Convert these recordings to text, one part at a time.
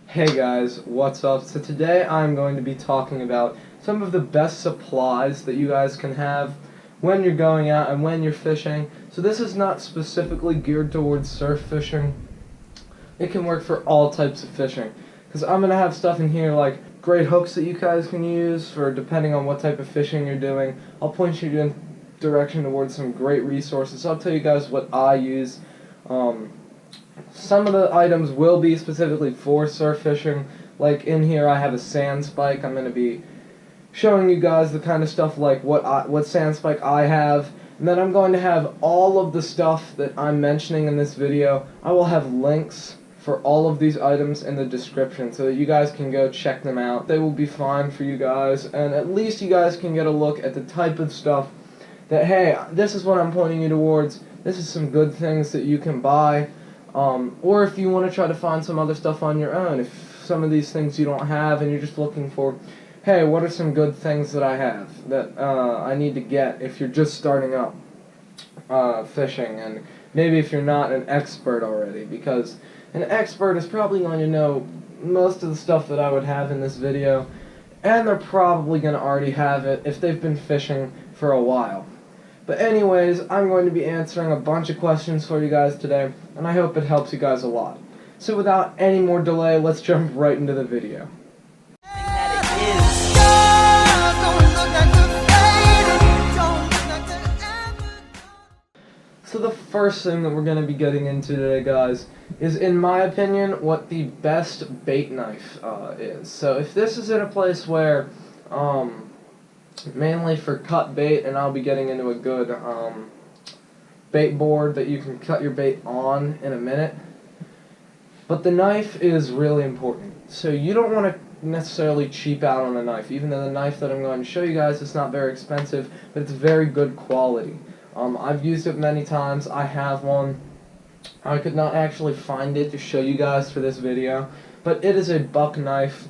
Hey guys, what's up? So today I'm going to be talking about some of the best supplies that you guys can have when you're going out and when you're fishing. So this is not specifically geared towards surf fishing. It can work for all types of fishing. Because I'm going to have stuff in here like great hooks that you guys can use for depending on what type of fishing you're doing. I'll point you in direction towards some great resources. I'll tell you guys what I use. Some of the items will be specifically for surf fishing. Like in here I have a sand spike. I'm going to be showing you guys the kind of stuff like what sand spike I have. And then I'm going to have all of the stuff that I'm mentioning in this video. I will have links for all of these items in the description so that you guys can go check them out. They will be fine for you guys, and at least you guys can get a look at the type of stuff that, hey, this is what I'm pointing you towards. This is some good things that you can buy. Or if you want to try to find some other stuff on your own, if some of these things you don't have and you're just looking for, hey, what are some good things that I have that I need to get if you're just starting up fishing, and maybe if you're not an expert already, because an expert is probably going to know most of the stuff that I would have in this video, and they're probably going to already have it if they've been fishing for a while. But anyways, I'm going to be answering a bunch of questions for you guys today, and I hope it helps you guys a lot. So without any more delay, let's jump right into the video. So the first thing that we're going to be getting into today, guys, is, in my opinion, what the best bait knife is. So if this is in a place where, mainly for cut bait, and I'll be getting into a good bait board that you can cut your bait on in a minute. But the knife is really important. So you don't want to necessarily cheap out on a knife, even though the knife that I'm going to show you guys is not very expensive, but it's very good quality. I've used it many times. I have one. I could not actually find it to show you guys for this video, but it is a buck knife.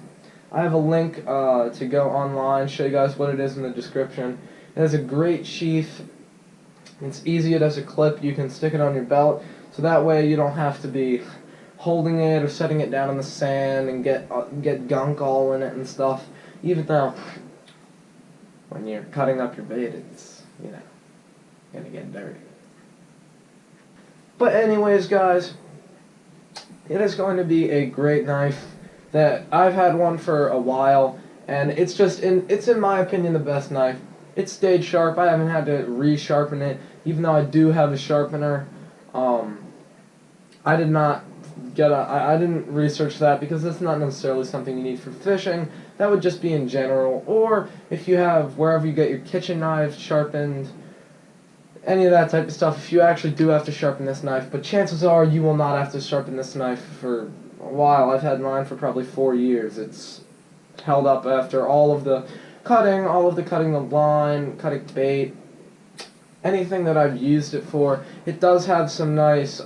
I have a link to go online, show you guys what it is in the description. It has a great sheath. It's easy, it has a clip. You can stick it on your belt, so that way you don't have to be holding it or setting it down in the sand and get gunk all in it and stuff. Even though when you're cutting up your bait, it's, you know, gonna get dirty. But anyways, guys, it is going to be a great knife that I've had one for a while, and it's in my opinion the best knife. It stayed sharp. I haven't had to re-sharpen it, even though I do have a sharpener. I didn't research that because it's not necessarily something you need for fishing. That would just be in general, or if you have wherever you get your kitchen knives sharpened, any of that type of stuff. If you actually do have to sharpen this knife, but chances are you will not have to sharpen this knife for a while. I've had mine for probably 4 years. It's held up after all of the cutting the line, cutting bait, anything that I've used it for. It does have some nice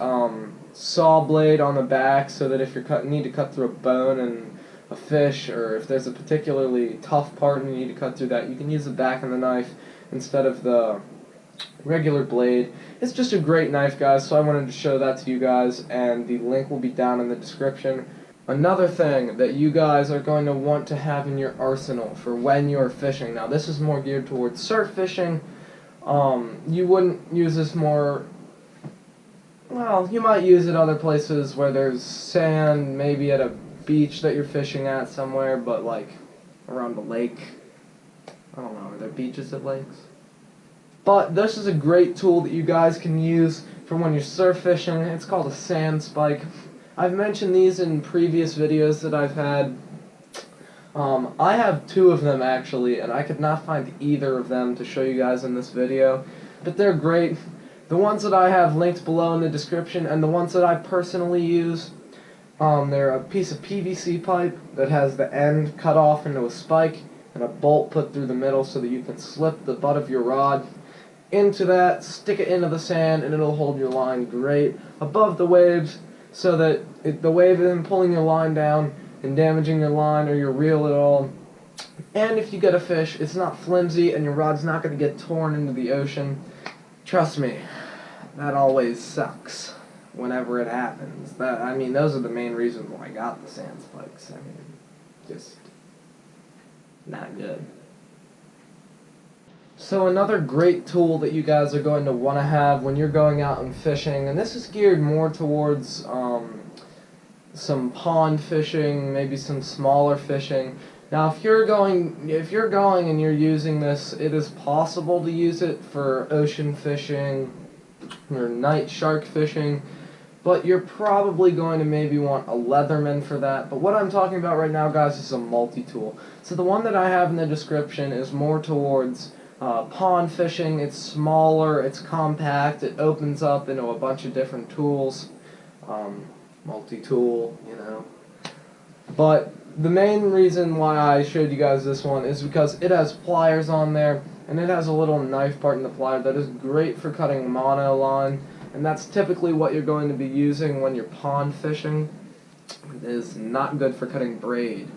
saw blade on the back, so that if you need to cut through a bone and a fish, or if there's a particularly tough part and you need to cut through that, you can use the back of the knife instead of the regular blade. It's just a great knife, guys, so I wanted to show that to you guys, and the link will be down in the description. Another thing that you guys are going to want to have in your arsenal for when you're fishing. Now, this is more geared towards surf fishing. You wouldn't use this more, well, you might use it other places where there's sand, maybe at a beach that you're fishing at somewhere, but like around a lake. I don't know, are there beaches at lakes? But this is a great tool that you guys can use for when you're surf fishing. It's called a sand spike. I've mentioned these in previous videos that I've had. I have 2 of them actually, and I could not find either of them to show you guys in this video. But they're great. The ones that I have linked below in the description, and the ones that I personally use, they're a piece of PVC pipe that has the end cut off into a spike and a bolt put through the middle so that you can slip the butt of your rod into that, stick it into the sand, and it'll hold your line great above the waves, so that the wave isn't pulling your line down and damaging your line or your reel at all. And if you get a fish, it's not flimsy and your rod's not going to get torn into the ocean. Trust me, that always sucks. whenever it happens. I mean, those are the main reasons why I got the sand spikes. I mean, just not good. So another great tool that you guys are going to want to have when you're going out and fishing, and this is geared more towards some pond fishing, maybe some smaller fishing. Now, if you're going and you're using this, it is possible to use it for ocean fishing or night shark fishing, but you're probably going to maybe want a Leatherman for that. But what I'm talking about right now, guys, is a multi-tool. So the one that I have in the description is more towards pond fishing. It's smaller, it's compact, it opens up into a bunch of different tools, multi-tool, you know. But the main reason why I showed you guys this one is because it has pliers on there, and it has a little knife part in the plier that is great for cutting mono line, and that's typically what you're going to be using when you're pond fishing. It is not good for cutting braid,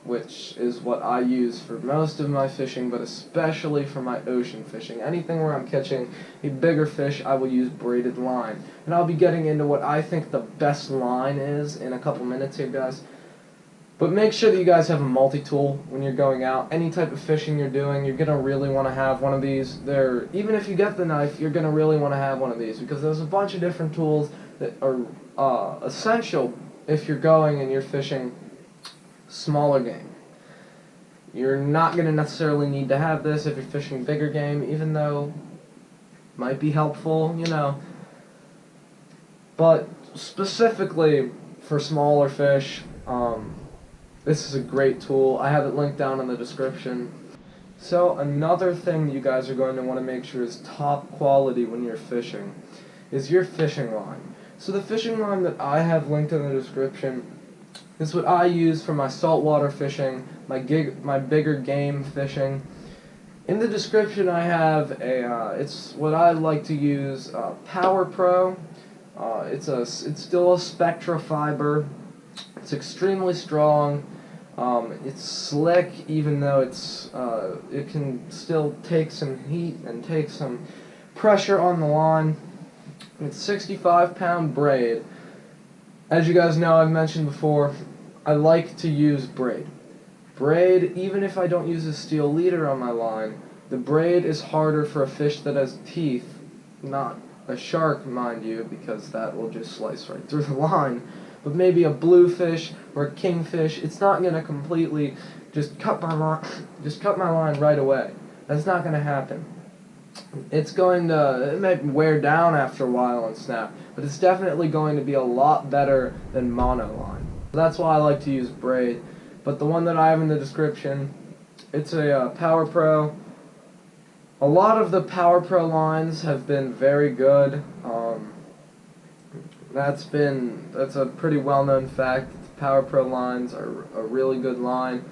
which is what I use for most of my fishing, but especially for my ocean fishing. Anything where I'm catching a bigger fish, I will use braided line. And I'll be getting into what I think the best line is in a couple minutes here, guys. But make sure that you guys have a multi-tool when you're going out. Any type of fishing you're doing, you're going to really want to have one of these. Even if you get the knife, you're going to really want to have one of these, because there's a bunch of different tools that are essential if you're going and you're fishing smaller game. You're not going to necessarily need to have this if you're fishing bigger game, even though it might be helpful, you know. But specifically for smaller fish, this is a great tool. I have it linked down in the description. So another thing you guys are going to want to make sure is top quality when you're fishing is your fishing line. So the fishing line that I have linked in the description is what I use for my saltwater fishing, my bigger game fishing. In the description I have it's what I like to use, Power Pro. It's still a Spectra fiber. It's extremely strong. It's slick, even though it can still take some heat and take some pressure on the line. It's 65-pound braid. As you guys know, I've mentioned before, I like to use braid. Braid, even if I don't use a steel leader on my line, the braid is harder for a fish that has teeth, not a shark, mind you, because that will just slice right through the line. But maybe a bluefish or a kingfish, it's not going to completely just cut my line right away. That's not going to happen. It may wear down after a while and snap, but it's definitely going to be a lot better than monoline. That's why I like to use braid. But the one that I have in the description, it's a Power Pro. A lot of the Power Pro lines have been very good. That's a pretty well-known fact. Power Pro lines are a really good line.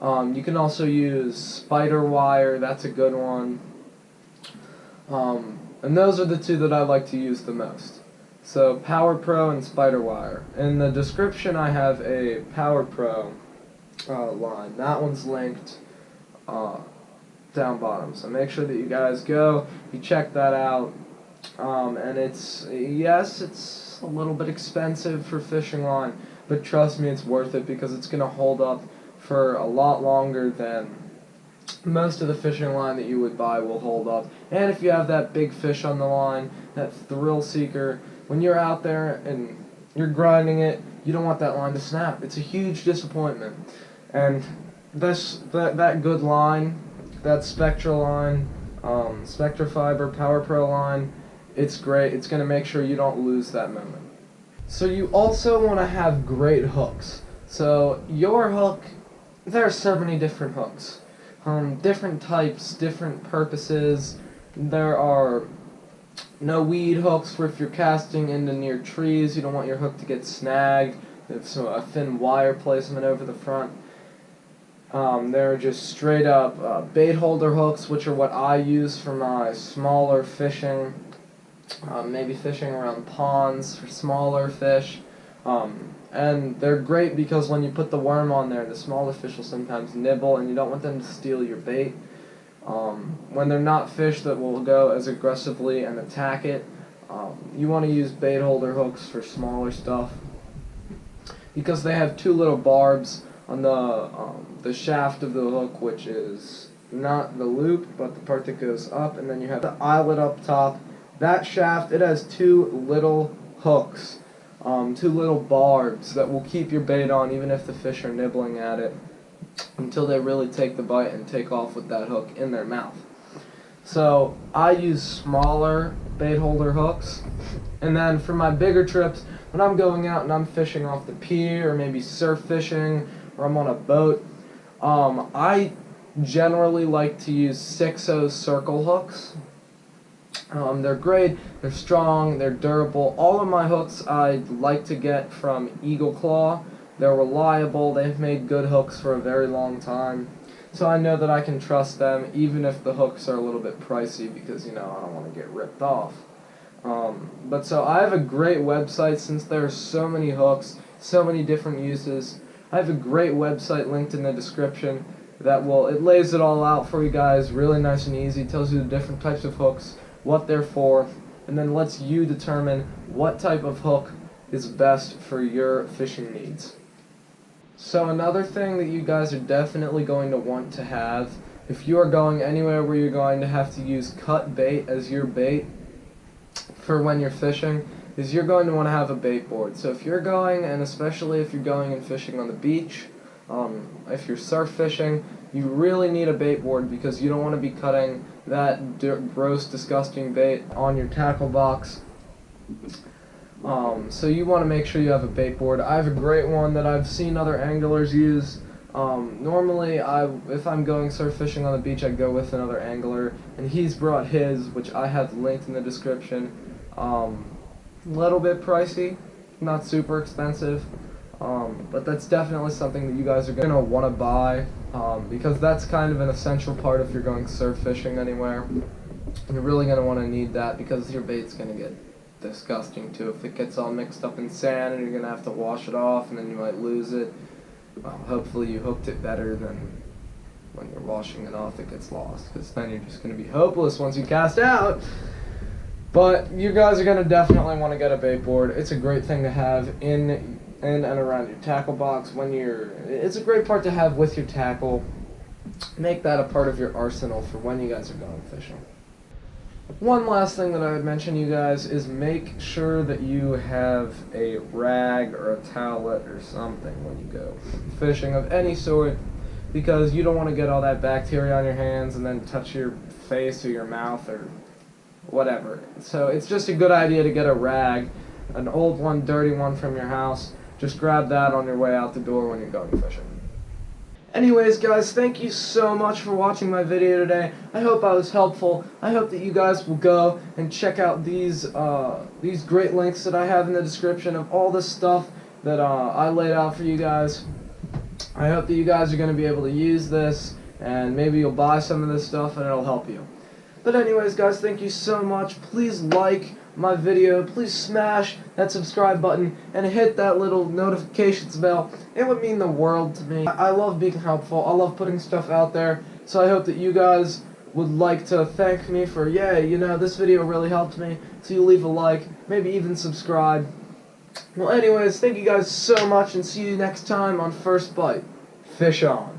You can also use spider wire. That's a good one. And those are the two that I like to use the most. So Power Pro and spider wire. In the description I have a Power Pro line. That one's linked down bottom. So make sure that you guys go, you check that out. And it's a little bit expensive for fishing line, but trust me, it's worth it, because it's going to hold up for a lot longer than most of the fishing line that you would buy will hold up. And if you have that big fish on the line, that thrill seeker, when you're out there and you're grinding it, you don't want that line to snap. It's a huge disappointment. And that good line, that Spectra line, Spectra Fiber Power Pro line, it's great. It's going to make sure you don't lose that moment. So you also want to have great hooks. So your hook, there are so many different hooks. Different types, different purposes. There are no weed hooks for if you're casting into near trees. You don't want your hook to get snagged. There's a thin wire placement over the front. There are just straight up bait holder hooks, which are what I use for my smaller fishing. Maybe fishing around ponds for smaller fish. And they're great because when you put the worm on there, the smaller fish will sometimes nibble, and you don't want them to steal your bait. When they're not fish that will go as aggressively and attack it, You want to use bait holder hooks for smaller stuff because they have two little barbs on the shaft of the hook, which is not the loop but the part that goes up, and then you have the eyelet up top. That shaft, it has two little hooks, two little barbs that will keep your bait on even if the fish are nibbling at it until they really take the bite and take off with that hook in their mouth. So I use smaller bait holder hooks, and then for my bigger trips, when I'm going out and I'm fishing off the pier or maybe surf fishing or I'm on a boat, I generally like to use 6/0 circle hooks. They're great, they're strong, they're durable. All of my hooks I like to get from Eagle Claw. They're reliable, they've made good hooks for a very long time. So I know that I can trust them even if the hooks are a little bit pricey because, I don't want to get ripped off. But so I have a great website since there are so many hooks, so many different uses. I have a great website linked in the description it lays it all out for you guys, really nice and easy, tells you the different types of hooks, what they're for, and then lets you determine what type of hook is best for your fishing needs. So another thing that you guys are definitely going to want to have, if you are going anywhere where you're going to have to use cut bait as your bait for when you're fishing, is you're going to want to have a bait board. So if you're going, and especially if you're going and fishing on the beach, if you're surf fishing, you really need a bait board because you don't want to be cutting that gross, disgusting bait on your tackle box. So you want to make sure you have a bait board. I have a great one that I've seen other anglers use. Normally, if I'm going surf fishing on the beach, I go with another angler, and he's brought his, which I have linked in the description. Little bit pricey, not super expensive, but that's definitely something that you guys are going to want to buy because that's kind of an essential part if you're going surf fishing anywhere. You're really going to want to need that because your bait's going to get disgusting too if it gets all mixed up in sand and you're going to have to wash it off and then you might lose it. Well, hopefully you hooked it better than when you're washing it off it gets lost, because then you're just going to be hopeless once you cast out. But you guys are going to definitely want to get a bait board. It's a great thing to have in and around your tackle box it's a great part to have with your tackle. Make that a part of your arsenal for when you guys are going fishing. One last thing that I would mention, you guys, is make sure that you have a rag or a towelette or something when you go fishing of any sort, because you don't want to get all that bacteria on your hands and then touch your face or your mouth or whatever. So it's just a good idea to get a rag, an old one, dirty one from your house. Just grab that on your way out the door when you're going fishing. Anyways, guys, thank you so much for watching my video today. I hope I was helpful. I hope that you guys will go and check out these great links that I have in the description of all the stuff that I laid out for you guys. I hope that you guys are going to be able to use this, and maybe you'll buy some of this stuff and it'll help you. But anyways, guys, thank you so much. Please like my video. Please smash that subscribe button and hit that little notifications bell. It would mean the world to me. I love being helpful. I love putting stuff out there. So I hope that you guys would like to thank me for, this video really helped me. So you leave a like, maybe even subscribe. Well, anyways, thank you guys so much, and see you next time on First Bite. Fish on.